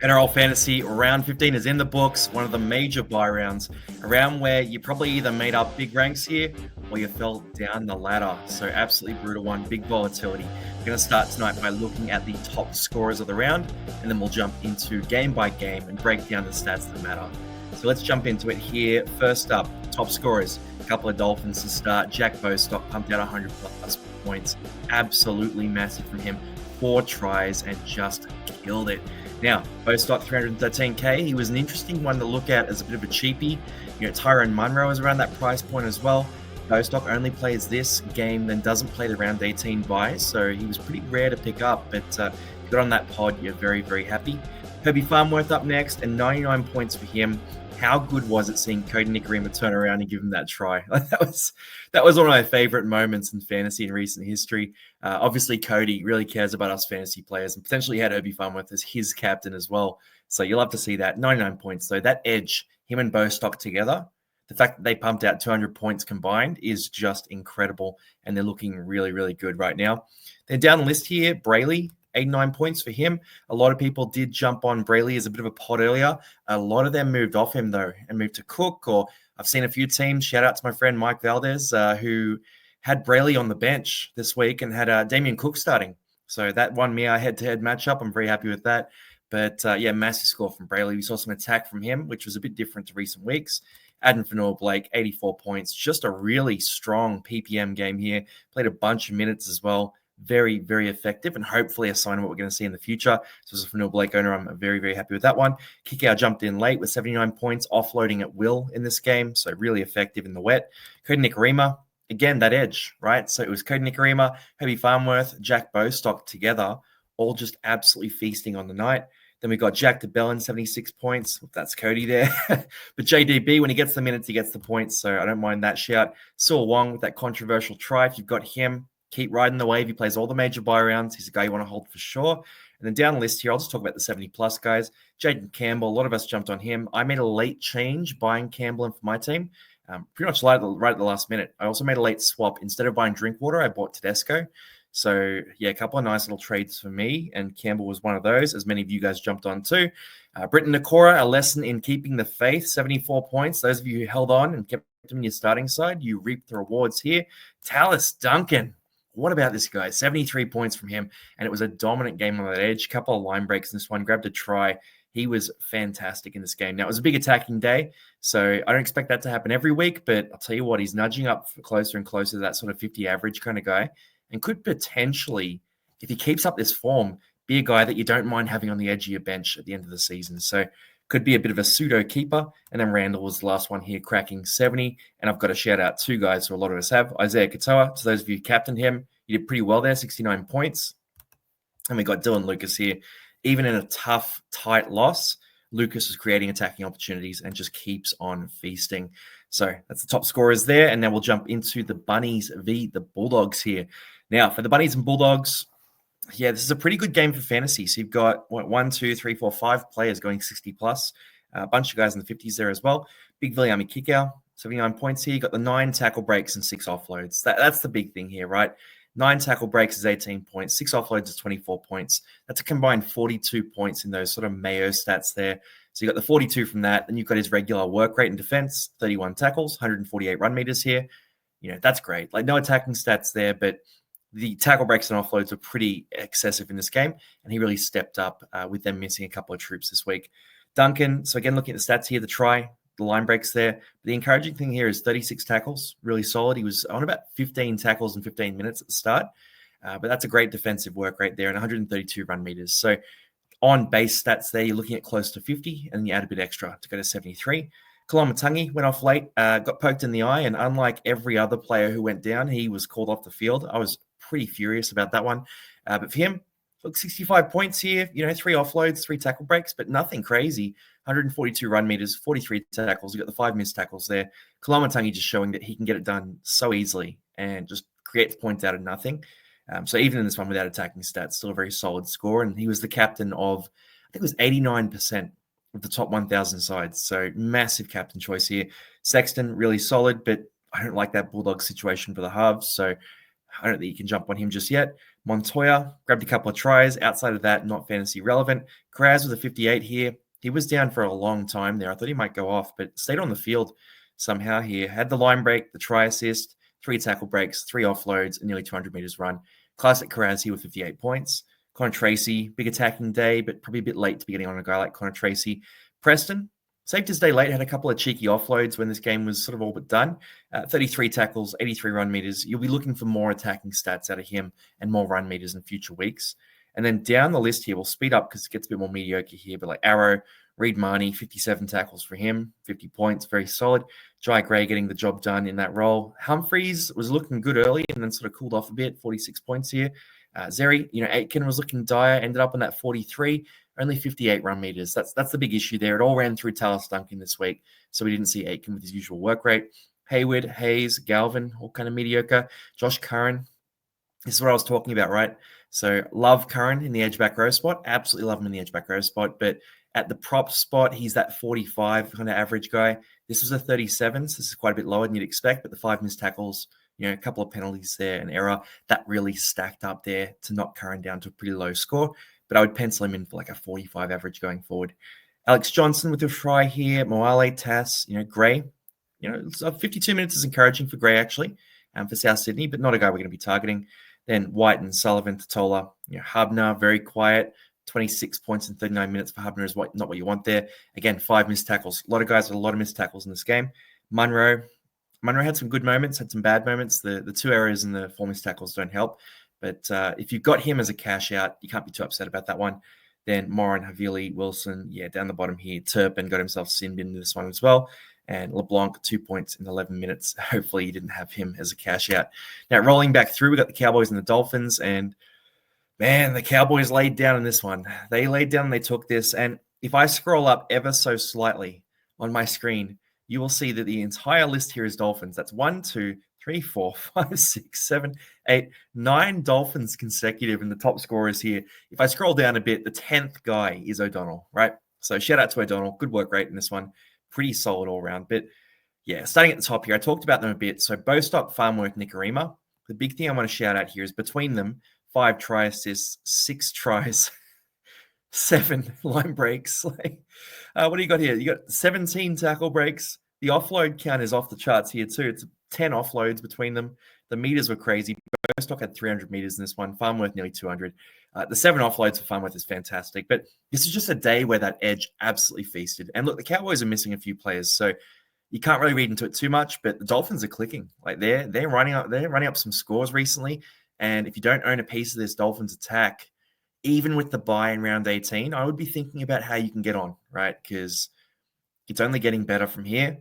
NRL Fantasy round 15 is in the books, one of the major buy rounds, a round where you probably either made up big ranks here or you fell down the ladder. So absolutely brutal one, big volatility. We're going to start tonight by looking at the top scorers of the round, and then we'll jump into game by game and break down the stats that matter. So let's jump into it here. First up, top scorers. A couple of Dolphins to start. Jack Bostock pumped out 100 plus points. Absolutely massive from him. 4 tries and just killed it. Now, Bostock 313k. He was an interesting one to look at as a bit of a cheapie. Tyrone Munro is around that price point as well. Bostock only plays this game, then doesn't play the round 18 bye, so he was pretty rare to pick up. But if you got on that pod, you're very, very happy. Herbie Farmworth up next, and 99 points for him. How good was it seeing Cody Nikorima turn around and give him that try? That was one of my favorite moments in fantasy in recent history. Obviously, Cody really cares about us fantasy players, and potentially had Herbie Farmworth as his captain as well. So you'll have to see that. 99 points, though. That edge, him and Bostock together, the fact that they pumped out 200 points combined is just incredible, and they're looking really, really good right now. Then down the list here, Brayley. 89 points for him. A lot of people did jump on Brayley as a bit of a pod earlier. A lot of them moved off him, though, and moved to Cook, or I've seen a few teams, shout out to my friend Mike Valdez, who had Brayley on the bench this week and had Damien Cook starting. So that won me our head-to-head matchup. I'm very happy with that. But, massive score from Brayley. We saw some attack from him, which was a bit different to recent weeks. Adam Fanua-Blake, 84 points. Just a really strong PPM game here. Played a bunch of minutes as well. Very, very effective, and hopefully a sign of what we're going to see in the future. So as a Fanua-Blake owner, I'm very, very happy with that one. Kickout jumped in late with 79 points, offloading at will in this game. So really effective in the wet. Cody Nikorima, again, that edge, right? So it was Cody Nikorima, Herbie Farmworth, Jack Bostock together, all just absolutely feasting on the night. Then we got Jack DeBellin, 76 points. That's Cody there. But JDB, when he gets the minutes, he gets the points. So I don't mind that shout. Saul Wong with that controversial try. If you've got him, keep riding the wave. He plays all the major buy rounds. He's a guy you want to hold for sure. And then down the list here, I'll just talk about the 70-plus guys. Jaden Campbell, a lot of us jumped on him. I made a late change buying Campbell in for my team, pretty much right at the last minute. I also made a late swap. Instead of buying Drinkwater, I bought Tedesco. So, a couple of nice little trades for me, and Campbell was one of those, as many of you guys jumped on too. Britton Nakora, a lesson in keeping the faith, 74 points. Those of you who held on and kept him in your starting side, you reaped the rewards here. Tallis Duncan. What about this guy? 73 points from him, and it was a dominant game on that edge. Couple of line breaks in this one, grabbed a try. He was fantastic in this game. Now, it was a big attacking day, so I don't expect that to happen every week, but I'll tell you what, he's nudging up closer and closer to that sort of 50 average kind of guy, and could potentially, if he keeps up this form, be a guy that you don't mind having on the edge of your bench at the end of the season. So could be a bit of a pseudo keeper. And then Randall was the last one here, cracking 70. And I've got to shout out 2 guys who a lot of us have. Isaiah Katoa, to those of you who captained him, he did pretty well there, 69 points. And we got Dylan Lucas here. Even in a tough, tight loss, Lucas is creating attacking opportunities and just keeps on feasting. So that's the top scorers there. And then we'll jump into the Bunnies v. the Bulldogs here. Now, for the Bunnies and Bulldogs, this is a pretty good game for fantasy. So you've got 1, 2, 3, 4, 5 players going 60 plus. A bunch of guys in the 50s there as well. Big Viliami Kikau, 79 points here. You got the 9 tackle breaks and 6 offloads. That's the big thing here, right? 9 tackle breaks is 18 points. 6 offloads is 24 points. That's a combined 42 points in those sort of Mayo stats there. So you got the 42 from that. Then you've got his regular work rate in defense, 31 tackles, 148 run meters here. That's great. Like no attacking stats there, but the tackle breaks and offloads are pretty excessive in this game, and he really stepped up with them missing a couple of troops this week. Duncan, so again, looking at the stats here, the try, the line breaks there. But the encouraging thing here is 36 tackles, really solid. He was on about 15 tackles in 15 minutes at the start, but that's a great defensive work rate there, and 132 run meters. So on base stats there, you're looking at close to 50, and you add a bit extra to go to 73. Koloamatangi went off late, got poked in the eye, and unlike every other player who went down, he was called off the field. I was pretty furious about that one. But for him, look, 65 points here, 3 offloads, 3 tackle breaks, but nothing crazy. 142 run meters, 43 tackles. You got the 5 missed tackles there. Koloamatangi just showing that he can get it done so easily and just creates points out of nothing. So even in this one without attacking stats, still a very solid score. And he was the captain of, I think it was 89% of the top 1,000 sides. So massive captain choice here. Sexton, really solid, but I don't like that Bulldogs situation for the halves. So I don't think you can jump on him just yet. Montoya grabbed a couple of tries. Outside of that, not fantasy relevant. Kraz with a 58 here. He was down for a long time there. I thought he might go off, but stayed on the field somehow here. Had the line break, the try assist, 3 tackle breaks, 3 offloads, and nearly 200 meters run. Classic Kraz here with 58 points. Connor Tracy, big attacking day, but probably a bit late to be getting on a guy like Connor Tracy. Preston, saved his day late, had a couple of cheeky offloads when this game was sort of all but done. 33 tackles, 83 run meters. You'll be looking for more attacking stats out of him and more run meters in future weeks. And then down the list here, we'll speed up because it gets a bit more mediocre here, but like Arrow, Reed Marnie, 57 tackles for him, 50 points, very solid. Jai Gray getting the job done in that role. Humphreys was looking good early and then sort of cooled off a bit, 46 points here. Zeri, Aitken was looking dire, ended up on that 43, only 58 run meters. That's the big issue there. It all ran through Talis Duncan this week, so we didn't see Aitken with his usual work rate. Hayward, Hayes, Galvin, all kind of mediocre. Josh Curran, this is what I was talking about, right? So love Curran in the edge back row spot. Absolutely love him in the edge back row spot, but at the prop spot, he's that 45 kind of average guy. This was a 37, so this is quite a bit lower than you'd expect, but the 5 missed tackles, a couple of penalties there, an error, that really stacked up there to knock Curran down to a pretty low score. But I would pencil him in for like a 45 average going forward. Alex Johnson with a try here, Moale, Tass, Gray. 52 minutes is encouraging for Gray, actually, for South Sydney, but not a guy we're going to be targeting. Then White and Sullivan, Totola, Hubner, very quiet. 26 points in 39 minutes for Hubner is not what you want there. Again, 5 missed tackles. A lot of guys with a lot of missed tackles in this game. Munro had some good moments, had some bad moments. The 2 errors and the 4 missed tackles don't help. But if you've got him as a cash out, you can't be too upset about that one. Then Morin, Havili, Wilson, down the bottom here. Turpin got himself sin bin into this one as well. And LeBlanc, 2 points in 11 minutes. Hopefully you didn't have him as a cash out. Now, rolling back through, we got the Cowboys and the Dolphins. And, man, the Cowboys laid down in this one. They laid down and they took this. And if I scroll up ever so slightly on my screen, you will see that the entire list here is Dolphins. That's 1, 2, 3, 4, 5, 6, 7, 8, 9 Dolphins consecutive, and the top scorers here. If I scroll down a bit, the 10th guy is O'Donnell, right? So shout out to O'Donnell. Good work rate in this one. Pretty solid all around. But yeah, starting at the top here, I talked about them a bit. So Bostock, Farmworth, Nicarima. The big thing I want to shout out here is between them, 5 try assists, 6 tries, 7 line breaks. What do you got here? You got 17 tackle breaks. The offload count is off the charts here too. It's 10 offloads between them. The meters were crazy. Bostock had 300 meters in this one. Farmworth nearly 200. The 7 offloads for Farmworth is fantastic. But this is just a day where that edge absolutely feasted. And look, the Cowboys are missing a few players, so you can't really read into it too much. But the Dolphins are clicking. Like they're running up some scores recently. And if you don't own a piece of this Dolphins attack, even with the bye in round 18, I would be thinking about how you can get on, right? Because it's only getting better from here.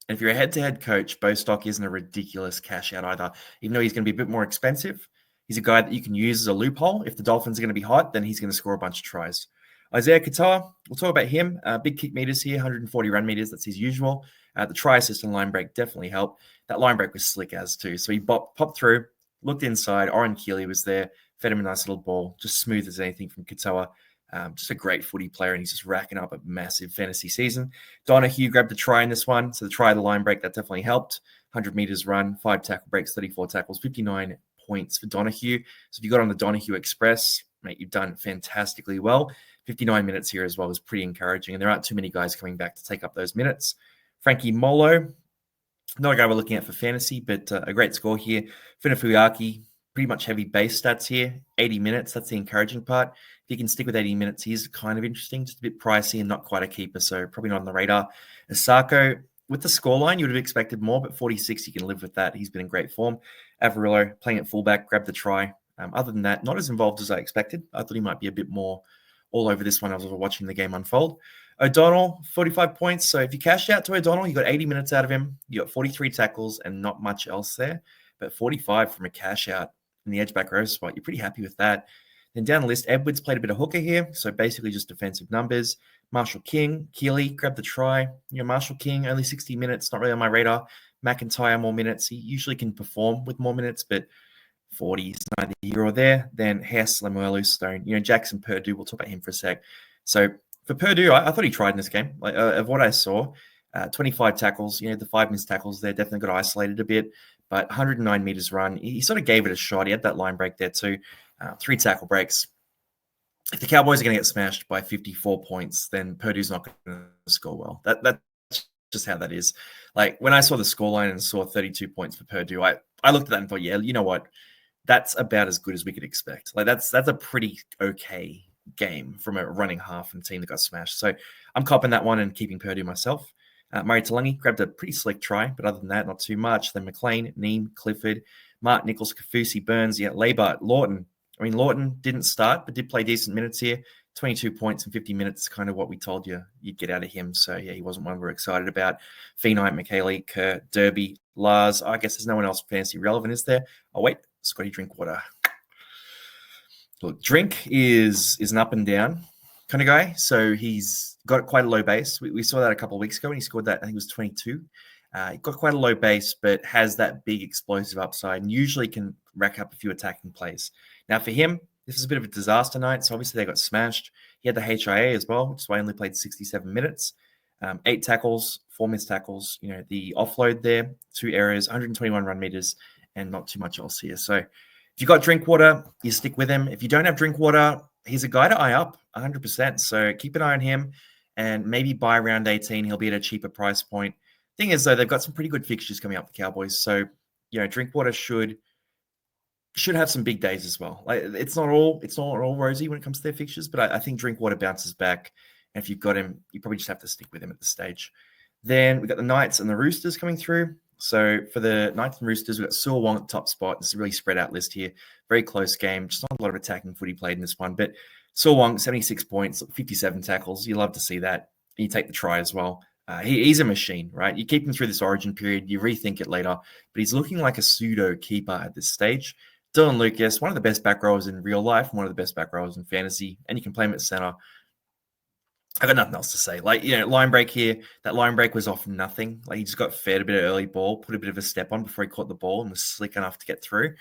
And if you're a head-to-head coach, Bostock isn't a ridiculous cash out either. Even though he's going to be a bit more expensive, he's a guy that you can use as a loophole. If the Dolphins are going to be hot, then he's going to score a bunch of tries. Isaiah Katoa, we'll talk about him. Big kick meters here, 140 run meters. That's his usual. The try assist and line break definitely helped. That line break was slick as too. So he popped through, looked inside. Oren Keeley was there, fed him a nice little ball, just smooth as anything from Katoa. Just a great footy player, and he's just racking up a massive fantasy season. Donahue grabbed a try in this one, so the try, the line break, that definitely helped. 100 meters run, 5 tackle breaks, 34 tackles, 59 points for Donahue. So if you got on the Donahue Express, mate, you've done fantastically well. 59 minutes here as well is pretty encouraging, and there aren't too many guys coming back to take up those minutes. Frankie Molo, not a guy we're looking at for fantasy, but a great score here. Funafuaki, pretty much heavy base stats here. 80 minutes, that's the encouraging part. If you can stick with 80 minutes, he's kind of interesting, just a bit pricey and not quite a keeper, so probably not on the radar. Asako, with the scoreline, you would have expected more, but 46, you can live with that. He's been in great form. Avarillo, playing at fullback, grabbed the try. Other than that, not as involved as I expected. I thought he might be a bit more all over this one as I was watching the game unfold. O'Donnell, 45 points. So if you cash out to O'Donnell, you got 80 minutes out of him. You got 43 tackles and not much else there, but 45 from a cash out in the edge back row spot. You're pretty happy with that. Then down the list, Edwards played a bit of hooker here, so basically just defensive numbers. Marshall King, Keeley grabbed the try. Marshall King, only 60 minutes, not really on my radar. McIntyre, more minutes. He usually can perform with more minutes, but 40 is neither here or there. Then Hess, Lemuelu, Stone. Jackson Purdue, we'll talk about him for a sec. So for Purdue, I thought he tried in this game. Of what I saw, 25 tackles, the 5 missed tackles there, definitely got isolated a bit, but 109 meters run. He sort of gave it a shot. He had that line break there too. 3 tackle breaks. If the Cowboys are going to get smashed by 54 points, then Purdue's not going to score well. That's just how that is. Like when I saw the scoreline and saw 32 points for Purdue, I looked at that and thought, yeah, you know what? That's about as good as we could expect. Like that's a pretty okay game from a running half and team that got smashed. So I'm copping that one and keeping Purdue myself. Murray Talangi grabbed a pretty slick try, but other than that, not too much. Then McLean, Neem, Clifford, Mark Nichols, Kafusi, Burns, Labart, Lawton. I mean, Lawton didn't start, but did play decent minutes here. 22 points in 50 minutes, kind of what we told you you'd get out of him. So, yeah, he wasn't one we're excited about. Phenite, McKaylee, Kerr, Derby, Lars. I guess there's no one else fantasy relevant, is there? Oh, wait, Scotty Drinkwater. Look, Drink is an up and down kind of guy. So he's got quite a low base. We saw that a couple of weeks ago when he scored that. I think it was 22. He got quite a low base, but has that big explosive upside and usually can rack up a few attacking plays. Now, for him, this is a bit of a disaster night. So obviously they got smashed. He had the HIA as well, which is why he only played 67 minutes. 8 tackles, 4 missed tackles. You know, the offload there, 2 errors, 121 run meters, and not too much else here. So if you got Drinkwater, you stick with him. If you don't have Drinkwater, he's a guy to eye up 100%. So keep an eye on him and maybe buy round 18. He'll be at a cheaper price point. Thing is, though, they've got some pretty good fixtures coming up, the Cowboys. So, you know, Drinkwater should have some big days as well. Like it's not all rosy when it comes to their fixtures, but I think Drinkwater bounces back. And if you've got him, you probably just have to stick with him at this stage. Then we've got the Knights and the Roosters coming through. So for the Knights and Roosters, we've got Sewell Wong at top spot. It's a really spread out list here. Very close game. Just not a lot of attacking footy played in this one. But Sewell Wong, 76 points, 57 tackles. You love to see that. And you take the try as well. He's a machine, right? You keep him through this origin period. You rethink it later. But he's looking like a pseudo keeper at this stage. Dylan Lucas, one of the best back rowers in real life, one of the best back rowers in fantasy. And you can play him at center. I got nothing else to say. Like, you know, line break here. That line break was off nothing. Like, he just got fed a bit of early ball, put a bit of a step on before he caught the ball and was slick enough to get through.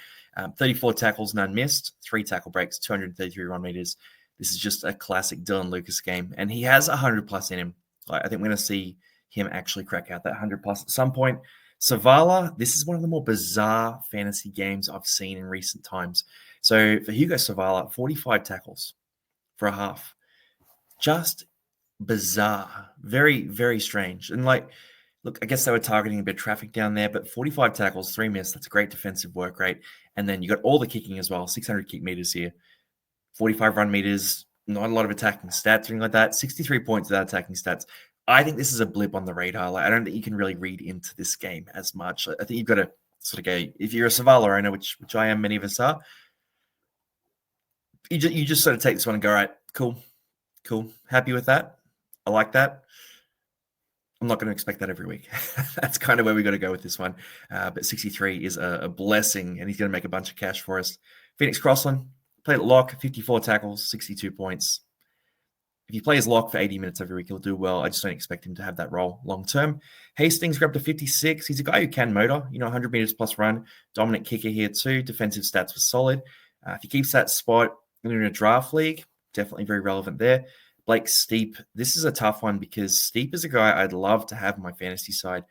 34 tackles, none missed. 3 tackle breaks, 233 run meters. This is just a classic Dylan Lucas game. And he has 100+ in him. Like, I think we're going to see him actually crack out that 100+ at some point. Savala, this is one of the more bizarre fantasy games I've seen in recent times. So for Hugo Savala, 45 tackles for a half. Just bizarre. Very, very strange. And like, look, I guess they were targeting a bit of traffic down there, but 45 tackles, 3 missed. That's a great defensive work rate. And then you got all the kicking as well, 600 kick meters here, 45 run meters, not a lot of attacking stats, anything like that. 63 points without attacking stats. I think this is a blip on the radar. Like, I don't think you can really read into this game as much. I think you've got to sort of go, if you're a Savala owner, which I am, many of us are, you just sort of take this one and go, all right, cool. Happy with that. I like that. I'm not going to expect that every week. That's kind of where we got to go with this one. But 63 is a blessing, and he's going to make a bunch of cash for us. Phoenix Crossland, played at lock, 54 tackles, 62 points. If he plays lock for 80 minutes every week, he'll do well. I just don't expect him to have that role long term. Hastings grabbed to 56. He's a guy who can motor, 100 meters plus run. Dominant kicker here too. Defensive stats were solid. If he keeps that spot in a draft league, definitely very relevant there. Blake Steep, this is a tough one because Steep is a guy I'd love to have on my fantasy side,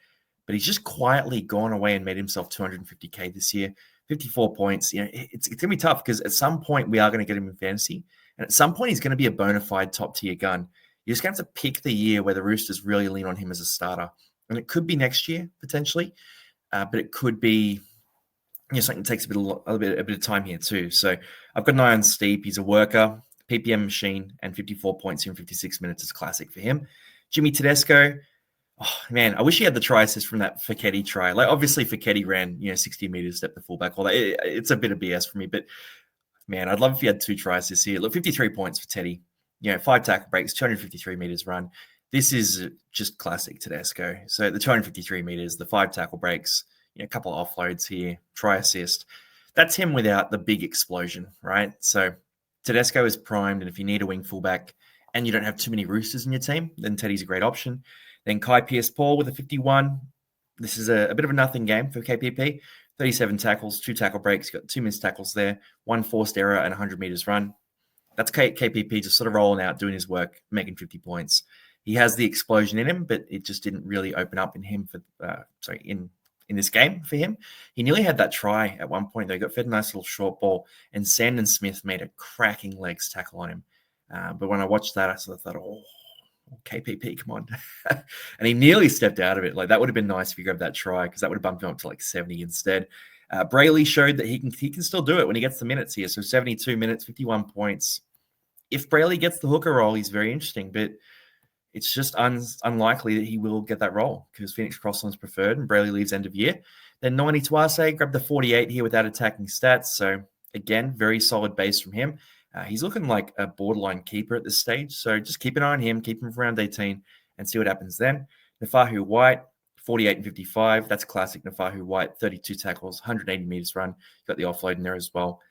but he's just quietly gone away and made himself 250K this year. 54 points. It's going to be tough because at some point we are going to get him in fantasy. And at some point, he's going to be a bona fide top-tier gun. You're just going to have to pick the year where the Roosters really lean on him as a starter. And it could be next year, potentially. But it could be something that takes a bit of time here too. So I've got an eye on Steep. He's a worker, PPM machine, and 54 points in 56 minutes is classic for him. Jimmy Tedesco, oh, man, I wish he had the try assist from that Feketi try. Like, obviously, Feketi ran 60 meters, step the fullback. All that. It's a bit of BS for me, but man, I'd love if he had 2 tries this year. Look, 53 points for Teddy. 5 tackle breaks, 253 meters run. This is just classic Tedesco. So the 253 meters, the 5 tackle breaks, a couple of offloads here, try assist. That's him without the big explosion, right? So Tedesco is primed, and if you need a wing fullback and you don't have too many Roosters in your team, then Teddy's a great option. Then Kai Pearce-Paul with a 51. This is a bit of a nothing game for KPP. 37 tackles, 2 tackle breaks, got 2 missed tackles there, 1 forced error and 100 meters run. That's KPP just sort of rolling out, doing his work, making 50 points. He has the explosion in him, but it just didn't really open up in him in in this game for him. He nearly had that try at one point, though. He got fed a nice little short ball, and Sandon Smith made a cracking legs tackle on him. But when I watched that, I sort of thought, oh, KPP, come on. And he nearly stepped out of it. Like, that would have been nice if he grabbed that try, because that would have bumped him up to like 70 instead. Brayley showed that he can still do it when he gets the minutes here. So 72 minutes, 51 points. If Brayley gets the hooker role, he's very interesting, but it's just unlikely that he will get that role because Phoenix Crossland's preferred and Brayley leaves end of year. Then Noani Tuase grabbed the 48 here without attacking stats. So again, very solid base from him. He's looking like a borderline keeper at this stage. So just keep an eye on him, keep him for round 18 and see what happens then. Nafahu White, 48 and 55. That's classic Nafahu White, 32 tackles, 180 meters run. Got the offload in there as well.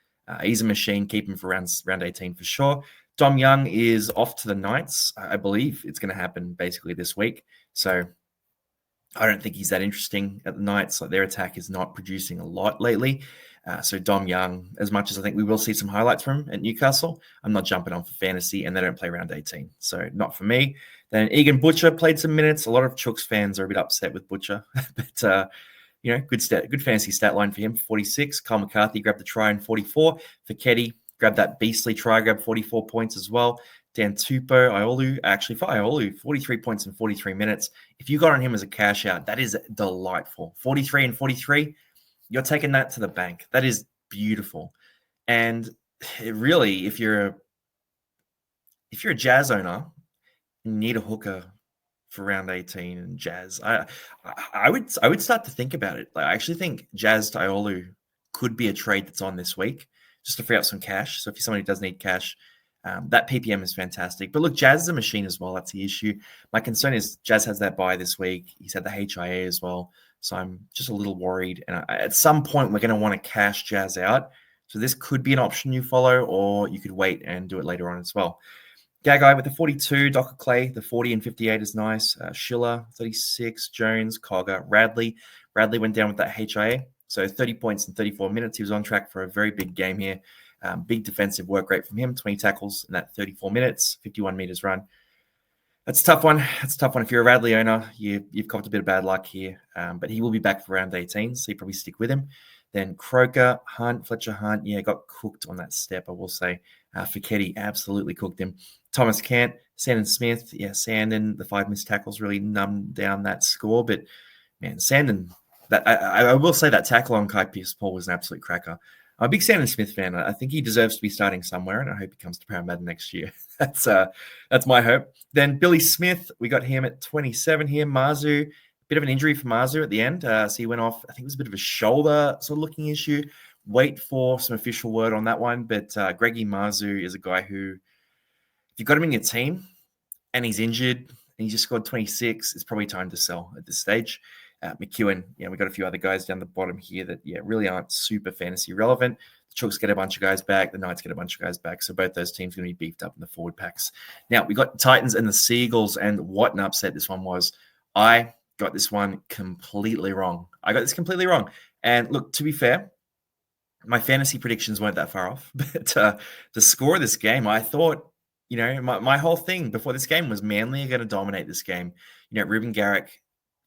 He's a machine. Keep him for round 18 for sure. Dom Young is off to the Knights. I believe it's going to happen basically this week. So I don't think he's that interesting at the Knights. Like, their attack is not producing a lot lately. So Dom Young, as much as I think we will see some highlights from him at Newcastle, I'm not jumping on for fantasy, and they don't play round 18. So not for me. Then Egan Butcher played some minutes. A lot of Chooks fans are a bit upset with Butcher. But, good fantasy stat line for him, 46. Kyle McCarthy grabbed the try in 44. Fiketti grabbed that beastly try, grabbed 44 points as well. Dan Tupou, for Iolu, 43 points in 43 minutes. If you got on him as a cash out, that is delightful. 43 and 43, you're taking that to the bank. That is beautiful. And really, if you're a Jazz owner, you need a hooker for round 18 and Jazz. I would start to think about it. Like, I actually think Jazz to Iolu could be a trade that's on this week just to free up some cash. So if you're somebody who does need cash, that PPM is fantastic. But look, Jazz is a machine as well. That's the issue. My concern is Jazz has that bye this week. He's had the HIA as well. So I'm just a little worried. And at some point, we're going to want to cash Jazz out. So this could be an option you follow, or you could wait and do it later on as well. Gagai with the 42, Docker Clay, the 40 and 58 is nice. Schiller, 36, Jones, Cogger, Radley. Radley went down with that HIA. So 30 points in 34 minutes. He was on track for a very big game here. Big defensive work rate from him, 20 tackles in that 34 minutes, 51 meters run. That's a tough one. If you're a Radley owner, you've copped a bit of bad luck here. But he will be back for round 18, so you probably stick with him. Then Croker, Fletcher Hunt, got cooked on that step, I will say. Fiketti absolutely cooked him. Thomas Cant, Sandon Smith, Sandon, the 5 missed tackles really numbed down that score. But, man, Sandon, I will say that tackle on Kai Pierce-Paul was an absolute cracker. I'm a big Sandon Smith fan. I think he deserves to be starting somewhere, and I hope he comes to Parramatta next year. That's my hope. Then Billy Smith, we got him at 27 here. Mazu, bit of an injury for Mazu at the end. So he went off. I think it was a bit of a shoulder sort of looking issue. Wait for some official word on that one. But Greggy Mazu is a guy who, if you've got him in your team and he's injured and he just scored 26, it's probably time to sell at this stage. McEwen, we got a few other guys down the bottom here that, really aren't super fantasy relevant. The Chooks get a bunch of guys back. The Knights get a bunch of guys back. So both those teams are going to be beefed up in the forward packs. Now, we got Titans and the Seagulls, and what an upset this one was. I got this one completely wrong. And look, to be fair, my fantasy predictions weren't that far off. But the score of this game, I thought, my whole thing before this game was Manly are going to dominate this game. Ruben Garrick,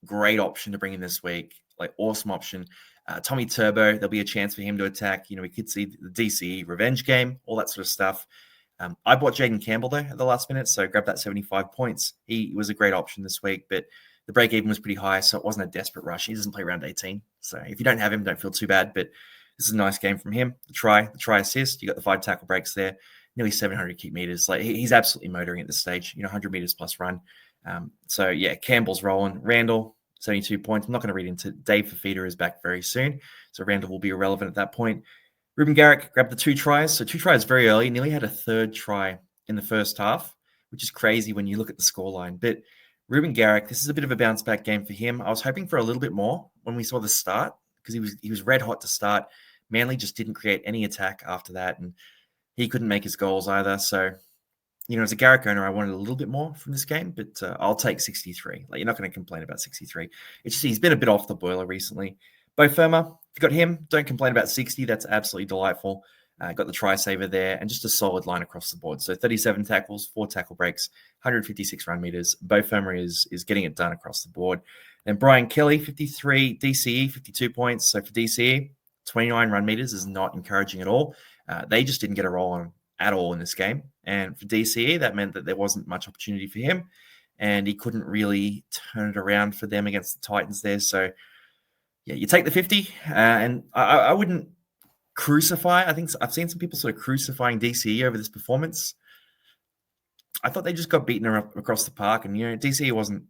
great option to bring in this week, like awesome option. Tommy Turbo, there'll be a chance for him to attack. We could see the DCE revenge game, all that sort of stuff. I bought Jaden Campbell though at the last minute, so grabbed that 75 points. He was a great option this week, but the break even was pretty high, so it wasn't a desperate rush. He doesn't play round 18, so if you don't have him, don't feel too bad. But this is a nice game from him. The try assist. You got the 5 tackle breaks there, nearly 700 keep meters. Like he's absolutely motoring at this stage. 100 meters plus run. Campbell's rolling. Randall, 72 points. I'm not going to read into Dave Fafita is back very soon, so Randall will be irrelevant at that point. Ruben Garrick grabbed the 2 tries. So 2 tries very early. Nearly had a 3rd try in the first half, which is crazy when you look at the scoreline. But Ruben Garrick, this is a bit of a bounce back game for him. I was hoping for a little bit more when we saw the start because he was red hot to start. Manly just didn't create any attack after that, and he couldn't make his goals either. So, as a Garrick owner, I wanted a little bit more from this game, but I'll take 63. Like, you're not going to complain about 63. It's just he's been a bit off the boiler recently. Bo Firma, if you got him, don't complain about 60. That's absolutely delightful. Got the try saver there, and just a solid line across the board. So 37 tackles, 4 tackle breaks, 156 run meters. Bo Firma is getting it done across the board. Then Brian Kelly, 53, DCE, 52 points. So for DCE, 29 run meters is not encouraging at all. They just didn't get a roll on at all in this game. And for DCE, that meant that there wasn't much opportunity for him. And he couldn't really turn it around for them against the Titans there. So, yeah, you take the 50. And I wouldn't crucify. I think I've seen some people sort of crucifying DCE over this performance. I thought they just got beaten across the park. And, DCE wasn't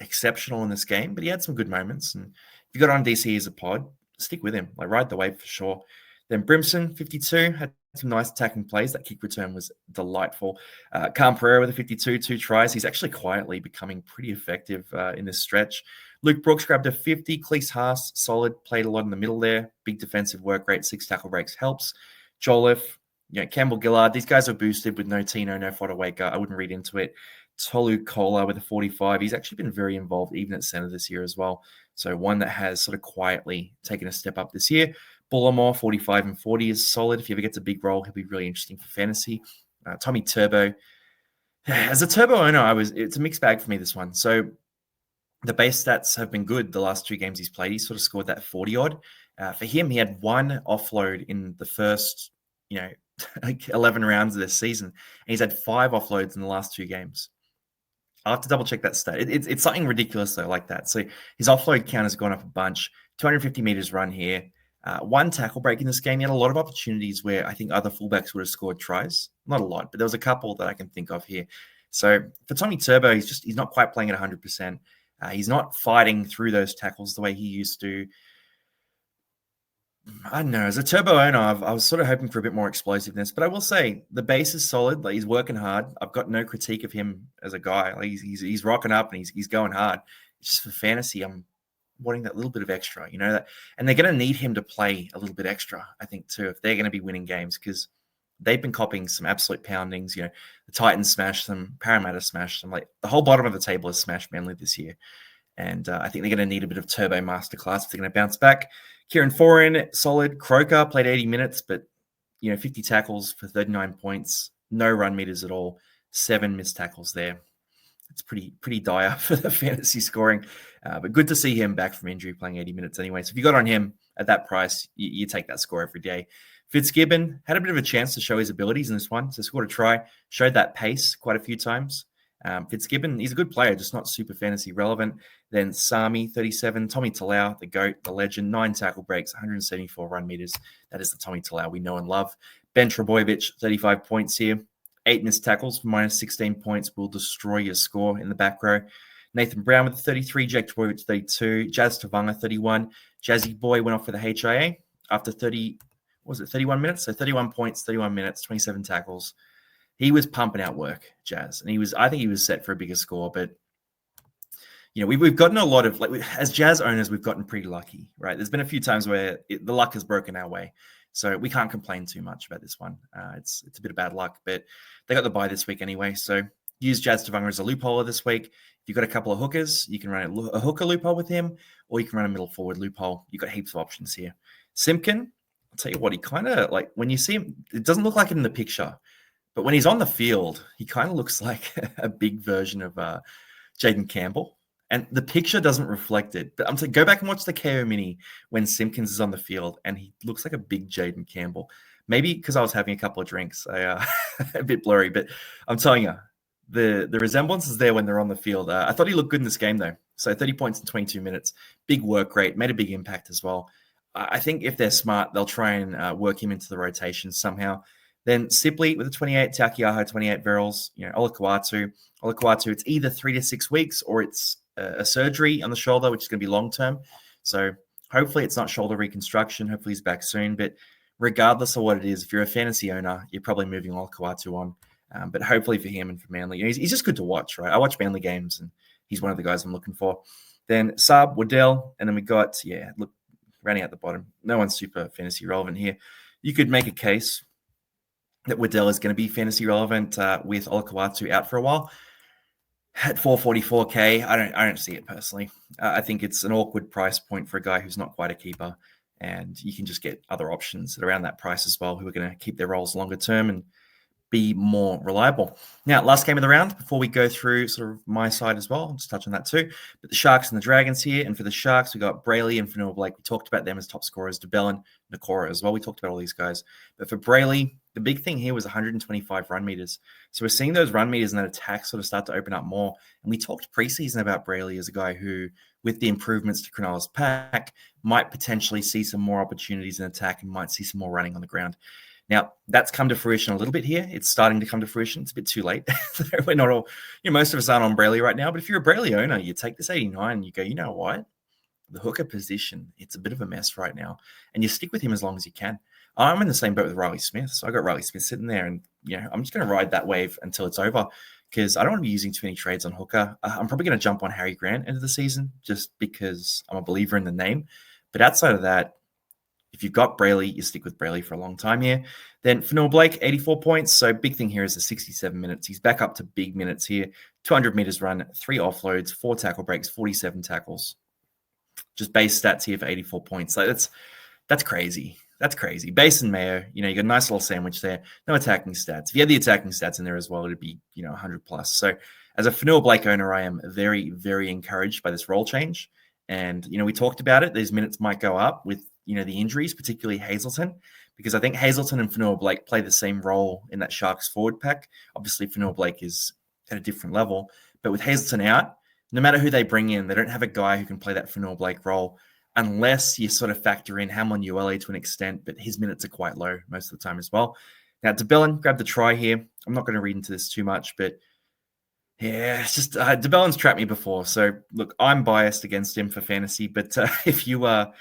exceptional in this game, but he had some good moments. And if you got on DC as a pod, stick with him. Ride the wave for sure. Then Brimson, 52, had some nice attacking plays. That kick return was delightful. Cam Pereira with a 52, 2 tries. He's actually quietly becoming pretty effective in this stretch. Luke Brooks grabbed a 50. Cleese Haas, solid, played a lot in the middle there. Big defensive work rate, 6 tackle breaks helps. Jolliffe, Campbell Gillard, these guys are boosted with no Tino, no Fodawaker. I wouldn't read into it. Tolu Kola with a 45. He's actually been very involved even at center this year as well. So one that has sort of quietly taken a step up this year. Bullimore, 45 and 40 is solid. If he ever gets a big role, he'll be really interesting for fantasy. Tommy Turbo. As a Turbo owner, it's a mixed bag for me, this one. So the base stats have been good the last 2 games he's played. He sort of scored that 40-odd. For him, he had 1 offload in the first, 11 rounds of this season. And he's had 5 offloads in the last 2 games. I'll have to double check that stat. It's something ridiculous though, like that. So his offload count has gone up a bunch. 250 meters run here. 1 tackle break in this game. He had a lot of opportunities where I think other fullbacks would have scored tries. Not a lot, but there was a couple that I can think of here. So for Tommy Turbo, he's not quite playing at 100%. He's not fighting through those tackles the way he used to. I don't know. As a Turbo owner, I was sort of hoping for a bit more explosiveness, but I will say the base is solid. He's working hard. I've got no critique of him as a guy. He's rocking up and he's going hard. It's just for fantasy, I'm wanting that little bit of extra, that, and they're going to need him to play a little bit extra, I think, too, if they're going to be winning games, because they've been copying some absolute poundings. The Titans smashed them, Parramatta smashed them. The whole bottom of the table is smashed Manly this year. And I think they're going to need a bit of turbo masterclass if they're going to bounce back. Kieran Foran, solid. Croker played 80 minutes, but 50 tackles for 39 points. No run meters at all. 7 missed tackles there. It's pretty dire for the fantasy scoring. But good to see him back from injury playing 80 minutes anyway. So if you got on him at that price, you take that score every day. Fitzgibbon had a bit of a chance to show his abilities in this one. So scored a try, showed that pace quite a few times. Fitzgibbon, he's a good player, just not super fantasy relevant. Then Sami, 37. Tommy Talau, the GOAT, the legend, 9 tackle breaks, 174 run meters. That is the Tommy Talau we know and love. Ben Trebojevic, 35 points here. 8 missed tackles for minus 16 points will destroy your score in the back row. Nathan Brown with 33, Jake Trebojevic, 32. Jazz Tavanga, 31. Jazzy Boy went off for the HIA after 31 minutes? So 31 points, 31 minutes, 27 tackles. He was pumping out work, Jazz, and I think he was set for a bigger score. But we've gotten a lot of as Jazz owners, we've gotten pretty lucky, right? There's been a few times where the luck has broken our way, so we can't complain too much about this one. It's a bit of bad luck, but they got the bye this week anyway. So use Jazz Tavanga as a loophole this week. If you've got a couple of hookers, you can run a hooker loophole with him, or you can run a middle forward loophole. You've got heaps of options here. Simpkin, I'll tell you what, he kind of when you see him, it doesn't look like it in the picture. But when he's on the field, he kind of looks like a big version of Jaden Campbell. And the picture doesn't reflect it. But I'm saying go back and watch the KO Mini when Simpkins is on the field, and he looks like a big Jaden Campbell. Maybe because I was having a couple of drinks, a bit blurry. But I'm telling you, the resemblance is there when they're on the field. I thought he looked good in this game, though. So 30 points in 22 minutes. Big work rate. Made a big impact as well. I think if they're smart, they'll try and work him into the rotation somehow. Then Sipley with a 28, Takiaho 28 Verrills, Olakuatu, it's either 3 to 6 weeks or it's a surgery on the shoulder, which is going to be long-term. So hopefully it's not shoulder reconstruction. Hopefully he's back soon. But regardless of what it is, if you're a fantasy owner, you're probably moving Olakuatu on. But hopefully for him and for Manly, he's just good to watch, right? I watch Manly games and he's one of the guys I'm looking for. Then Saab, Waddell, and then we got, rounding out the bottom. No one's super fantasy relevant here. You could make a case that Waddell is going to be fantasy relevant with Olakuatu out for a while. At 444K, I don't see it personally. I think it's an awkward price point for a guy who's not quite a keeper, and you can just get other options at around that price as well who are going to keep their roles longer term and be more reliable. Now, last game of the round, before we go through sort of my side as well, I'll just touch on that too. But the Sharks and the Dragons here. And for the Sharks, we got Brayley and Fanua Blake. We talked about them as top scorers, DeBellin, Nakora as well. We talked about all these guys. But for Brayley, the big thing here was 125 run meters. So we're seeing those run meters and that attack sort of start to open up more. And we talked preseason about Brayley as a guy who, with the improvements to Cronulla's pack, might potentially see some more opportunities in attack and might see some more running on the ground. Now, that's come to fruition a little bit here. It's starting to come to fruition. It's a bit too late. We're not all, most of us aren't on Brayley right now. But if you're a Brayley owner, you take this 89 and you go, you know what? The hooker position, it's a bit of a mess right now. And you stick with him as long as you can. I'm in the same boat with Riley Smith. So I got Riley Smith sitting there and, I'm just going to ride that wave until it's over because I don't want to be using too many trades on hooker. I'm probably going to jump on Harry Grant into the season just because I'm a believer in the name. But outside of that, if you've got Brayley, you stick with Brayley for a long time here. Then Fanua Blake, 84 points. So big thing here is the 67 minutes. He's back up to big minutes here. 200 meters run, 3 offloads, 4 tackle breaks, 47 tackles. Just base stats here for 84 points. So that's crazy. That's crazy. Base and Mayo, you got a nice little sandwich there. No attacking stats. If you had the attacking stats in there as well, it'd be, 100 plus. So as a Fanua Blake owner, I am very, very encouraged by this role change. And, we talked about it. These minutes might go up with, the injuries, particularly Hazleton, because I think Hazleton and Fanua Blake play the same role in that Sharks forward pack. Obviously, Fanua Blake is at a different level. But with Hazleton out, no matter who they bring in, they don't have a guy who can play that Fanua Blake role unless you sort of factor in Hamlin Uele to an extent, but his minutes are quite low most of the time as well. Now, DeBellin grabbed the try here. I'm not going to read into this too much, but yeah, it's just DeBellin's trapped me before. So, look, I'm biased against him for fantasy, but if you want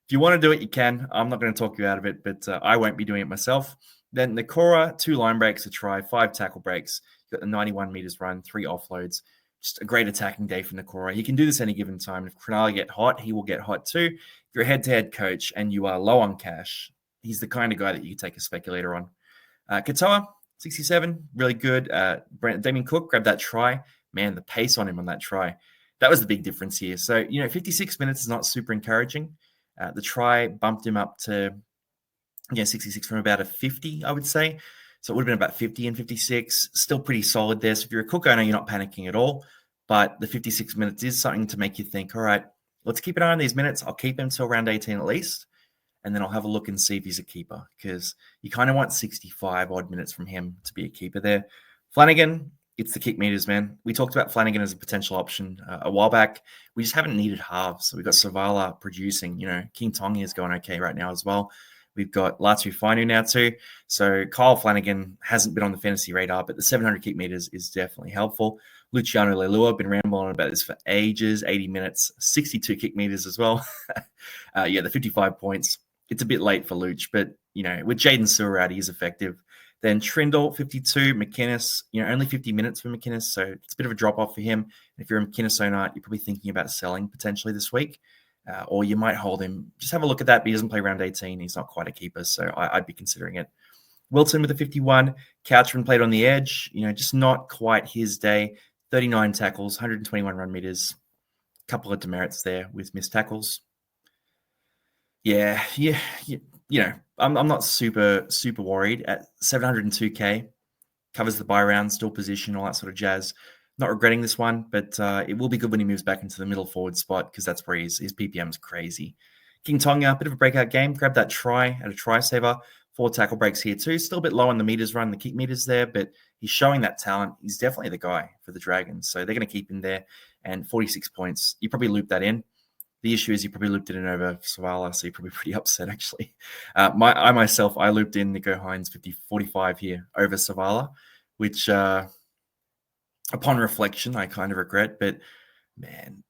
to do it, you can. I'm not going to talk you out of it, but I won't be doing it myself. Then Nakora, 2 line breaks, a try, 5 tackle breaks. You've got the 91 meters run, 3 offloads. Just a great attacking day for Nakora. He can do this any given time. If Cronulla get hot, he will get hot too. If you're a head-to-head coach and you are low on cash, he's the kind of guy that you can take a speculator on. Katoa, 67, really good. Damien Cook grabbed that try. Man, the pace on him on that try. That was the big difference here. So, 56 minutes is not super encouraging. The try bumped him up to 66 from about a 50, I would say. So it would have been about 50 and 56. Still pretty solid there. So if you're a Cook owner, you're not panicking at all. But the 56 minutes is something to make you think, all right, let's keep an eye on these minutes. I'll keep him till round 18 at least. And then I'll have a look and see if he's a keeper because you kind of want 65 odd minutes from him to be a keeper there. Flanagan, it's the kick meters, man. We talked about Flanagan as a potential option a while back. We just haven't needed halves. So we've got Savala producing. King Tongi is going okay right now as well. We've got Latu Fainu now too. So Kyle Flanagan hasn't been on the fantasy radar, but the 700 kick meters is definitely helpful. Luciano Leilua, been rambling about this for ages, 80 minutes, 62 kick meters as well. The 55 points. It's a bit late for Luch, but, with Jaden Sewer out, he's effective. Then Trindle, 52, McInnes, only 50 minutes for McInnes, so it's a bit of a drop-off for him. And if you're a McInnes owner, you're probably thinking about selling potentially this week, or you might hold him. Just have a look at that, but he doesn't play round 18. He's not quite a keeper, so I'd be considering it. Wilton with a 51. Couchman played on the edge, just not quite his day. 39 tackles, 121 run meters, a couple of demerits there with missed tackles. Yeah. I'm not super worried at 702K. Covers the buy round, still position, all that sort of jazz. Not regretting this one, but it will be good when he moves back into the middle forward spot because that's where his PPM is crazy. King Tonga, a bit of a breakout game. Grabbed that try at a try saver. 4 tackle breaks here too. Still a bit low on the meters run, the kick meters there, but he's showing that talent. He's definitely the guy for the Dragons. So they're going to keep him there. And 46 points. You probably loop that in. The issue is you probably looped it in over Savala, so you're probably pretty upset, actually. I looped in Nico Hines 45 here over Savala, which, upon reflection, I kind of regret. But, man,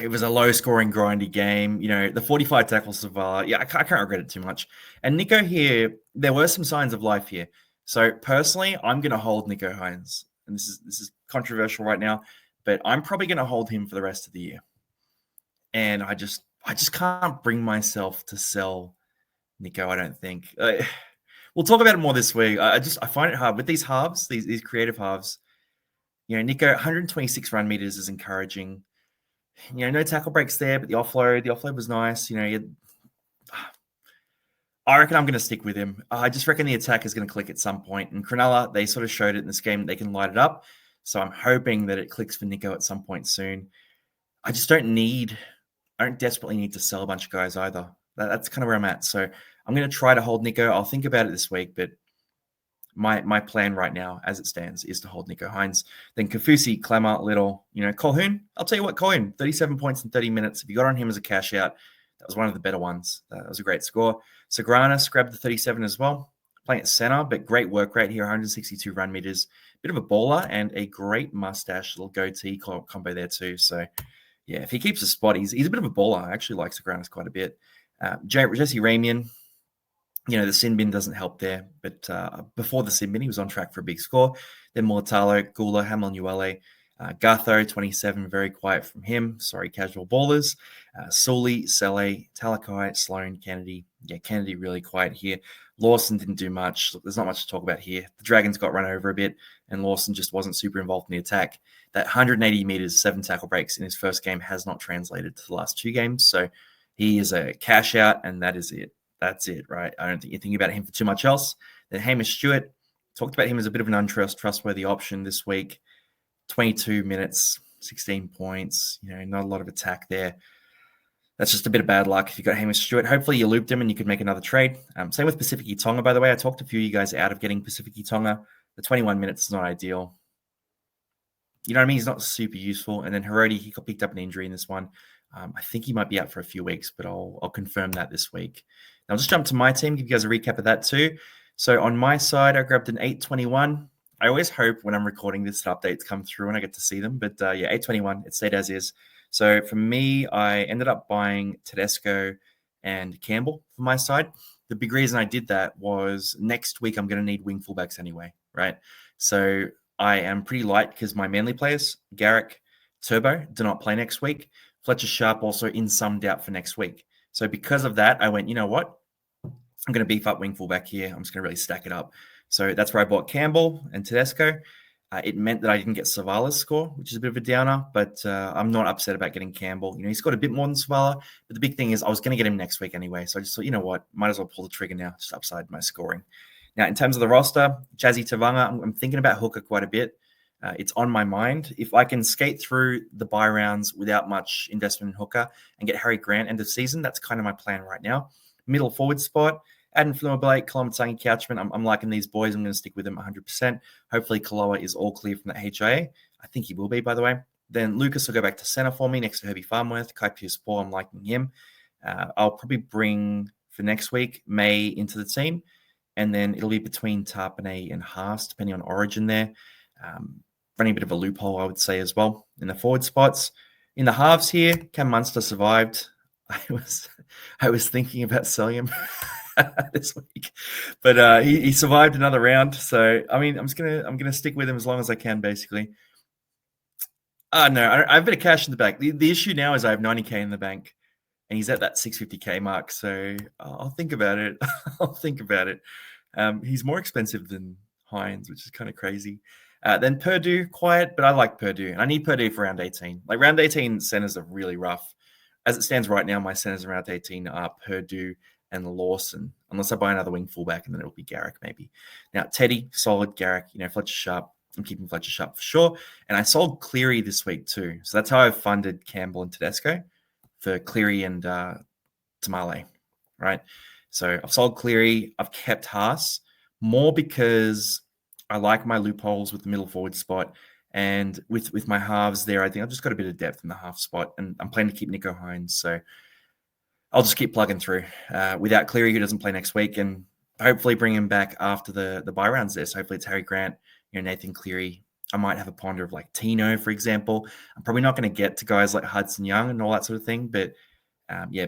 it was a low-scoring, grindy game. The 45 tackles Savala, I can't regret it too much. And Nico here, there were some signs of life here. So, personally, I'm going to hold Nico Hines. And this is controversial right now, but I'm probably going to hold him for the rest of the year. And I just can't bring myself to sell Nico, I don't think. We'll talk about it more this week. I find it hard. With these halves, these creative halves, Nico, 126 run meters is encouraging. No tackle breaks there, but the offload was nice. I reckon I'm going to stick with him. I just reckon the attack is going to click at some point. And Cronulla, they sort of showed it in this game. They can light it up. So I'm hoping that it clicks for Nico at some point soon. I don't desperately need to sell a bunch of guys either. That's kind of where I'm at. So I'm going to try to hold Nico. I'll think about it this week, but my plan right now, as it stands, is to hold Nico Hines. Then Kafusi, Clemmer, Little, Colhoun. I'll tell you what, Colhoun, 37 points in 30 minutes. If you got on him as a cash out, that was one of the better ones. That was a great score. Sagranis grabbed the 37 as well, playing at center, but great work rate here, 162 run meters. Bit of a baller and a great mustache, little goatee combo there too. So, yeah, if he keeps a spot, he's a bit of a baller. I actually like Sagranis quite a bit. Jesse Ramian, the sin bin doesn't help there, but before the sin bin, he was on track for a big score. Then Mulatalo, Gula, Hamlin-Uele, Gutho, 27, very quiet from him. Sorry, casual ballers. Sully, Sele, Talakai, Sloan, Kennedy. Yeah, Kennedy really quiet here. Lawson didn't do much. Look, there's not much to talk about here. The Dragons got run over a bit, and Lawson just wasn't super involved in the attack. That 180 meters, 7 tackle breaks in his first game has not translated to the last 2 games. So he is a cash out, and that is it. That's it, right? I don't think you're thinking about him for too much else. Then Hamish Stewart, talked about him as a bit of an untrustworthy option this week. 22 minutes, 16 points, not a lot of attack there. That's just a bit of bad luck if you got Hamish Stewart. Hopefully you looped him and you could make another trade. Same with Pacific Tonga, by the way. I talked a few of you guys out of getting Pacific Tonga. The 21 minutes is not ideal. You know what I mean? He's not super useful. And then Herodi, he got picked up an injury in this one. I think he might be out for a few weeks, but I'll confirm that this week. Now I'll just jump to my team, give you guys a recap of that too. So on my side, I grabbed an 821. I always hope when I'm recording this that updates come through and I get to see them. But 821, it stayed as is. So for me, I ended up buying Tedesco and Campbell for my side. The big reason I did that was next week I'm going to need wing fullbacks anyway, right? So I am pretty light because my Manly players, Garrick, Turbo, do not play next week. Fletcher Sharp also in some doubt for next week. So because of that, I went, you know what? I'm going to beef up wing fullback here. I'm just going to really stack it up. So that's where I bought Campbell and Tedesco. It meant that I didn't get Savala's score, which is a bit of a downer, but I'm not upset about getting Campbell. He scored a bit more than Savala, but the big thing is I was going to get him next week anyway. So I just thought, you know what? Might as well pull the trigger now, just upside my scoring. Now, in terms of the roster, Jazzy Tavanga, I'm thinking about hooker quite a bit. It's on my mind. If I can skate through the bye rounds without much investment in hooker and get Harry Grant end of season, that's kind of my plan right now. Middle forward spot, Adam Fluma-Blake, Koloamatangi, Couchman. I'm liking these boys. I'm going to stick with them 100%. Hopefully, Koloa is all clear from that HIA. I think he will be, by the way. Then Lucas will go back to center for me next to Herbie Farmworth. Kai Pierce-Paul, I'm liking him. I'll probably bring, for next week, May into the team. And then it'll be between Tarpanay and Haas, depending on origin there. Running a bit of a loophole, I would say, as well, in the forward spots. In the halves here, Cam Munster survived. I was thinking about selling him this week, but he survived another round. So I mean, I'm gonna stick with him as long as I can, basically. No, I have a bit of cash in the bank. The issue now is I have 90K in the bank, and he's at that 650K mark. So I'll think about it. I'll think about it. He's more expensive than Hines, which is kind of crazy. Then Purdue, quiet, but I like Purdue. And I need Purdue for round 18. Like round 18 centers are really rough. As it stands right now, my centers around 18 are Purdue and Lawson, unless I buy another wing fullback, and then it'll be Garrick maybe. Now, Teddy, solid. Garrick, Fletcher Sharp. I'm keeping Fletcher Sharp for sure. And I sold Cleary this week too. So that's how I've funded Campbell and Tedesco for Cleary and Tamale, right? So I've sold Cleary. I've kept Haas more because I like my loopholes with the middle forward spot. And with my halves there, I think I've just got a bit of depth in the half spot. And I'm planning to keep Nico Hines. So I'll just keep plugging through without Cleary, who doesn't play next week. And hopefully bring him back after the bye rounds there. So hopefully it's Harry Grant, Nathan Cleary. I might have a ponder of like Tino, for example. I'm probably not going to get to guys like Hudson Young and all that sort of thing. But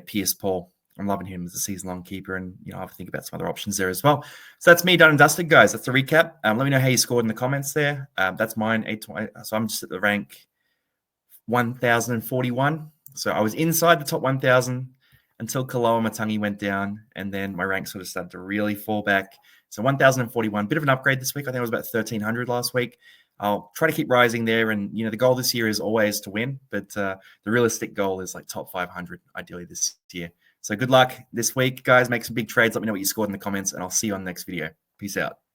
Pierce Paul. I'm loving him as a season-long keeper, and I'll have to think about some other options there as well. So that's me done and dusted, guys. That's the recap. Let me know how you scored in the comments there. That's mine, 820. So I'm just at the rank 1,041. So I was inside the top 1,000 until Koloamatangi went down, and then my rank sort of started to really fall back. So 1,041, bit of an upgrade this week. I think it was about 1,300 last week. I'll try to keep rising there, and the goal this year is always to win, but the realistic goal is like top 500 ideally this year. So good luck this week, guys. Make some big trades. Let me know what you scored in the comments, and I'll see you on the next video. Peace out.